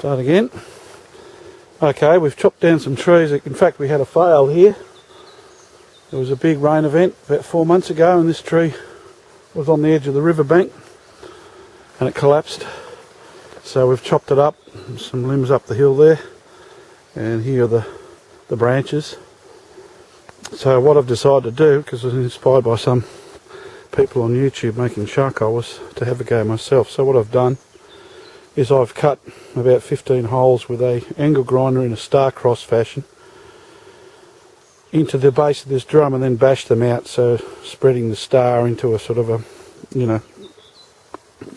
Start again. Okay, we've chopped down some trees. In fact, we had a fail here. There was a big rain event about 4 months ago, and this tree was on the edge of the riverbank and it collapsed. So we've chopped it up, some limbs up the hill there, and here are the branches. So what I've decided to do, because I was inspired by some people on YouTube making charcoal, was to have a go myself. So what I've done is I've cut about 15 holes with a angle grinder in a star-cross fashion into the base of this drum, and then bashed them out, so spreading the star into a sort of a, you know,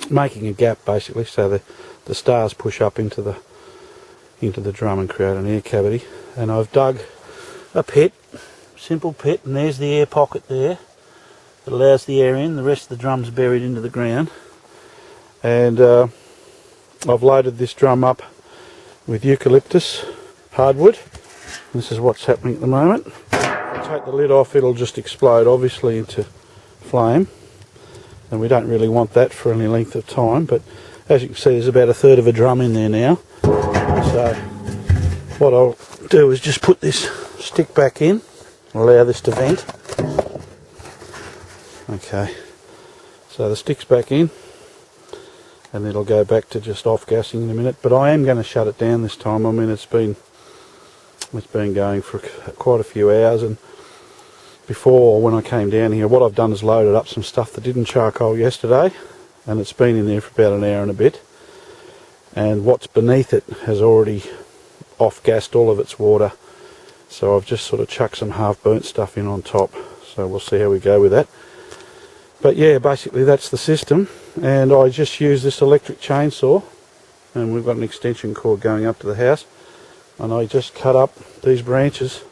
making a gap basically, so the stars push up into the drum and create an air cavity. And I've dug a pit, simple pit, and there's the air pocket there that allows the air in. The rest of the drum's buried into the ground, and I've loaded this drum up with eucalyptus hardwood. This is what's happening at the moment. If I take the lid off, it'll just explode obviously into flame, and we don't really want that for any length of time. But as you can see, there's about a third of a drum in there now. So what I'll do is just put this stick back in, allow this to vent. Okay, so the stick's back in, and it'll go back to just off gassing in a minute. But I am going to shut it down this time. I mean, it's been going for quite a few hours, and before, when I came down here, what I've done is loaded up some stuff that didn't charcoal yesterday, and it's been in there for about an hour and a bit, and what's beneath it has already off gassed all of its water, so I've just sort of chucked some half burnt stuff in on top. So we'll see how we go with that. But yeah, basically that's the system, and I just use this electric chainsaw, and we've got an extension cord going up to the house, and I just cut up these branches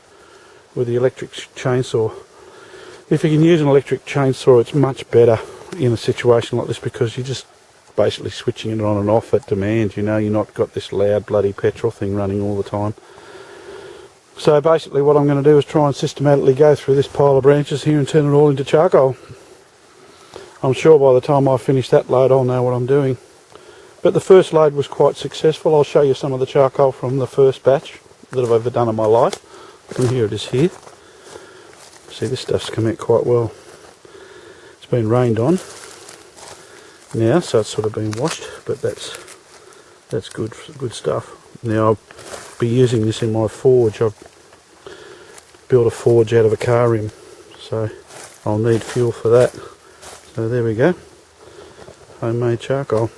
with the electric chainsaw. If you can use an electric chainsaw, it's much better in a situation like this, because you're just basically switching it on and off at demand. You know, you're not got this loud bloody petrol thing running all the time. So basically what I'm going to do is try and systematically go through this pile of branches here and turn it all into charcoal. I'm sure by the time I finish that load I'll know what I'm doing. But the first load was quite successful. I'll show you some of the charcoal from the first batch that I've ever done in my life. And here it is here. See, this stuff's come out quite well. It's been rained on now, so it's sort of been washed, but that's good stuff. Now I'll be using this in my forge. I've built a forge out of a car rim, so I'll need fuel for that. So there we go, homemade charcoal.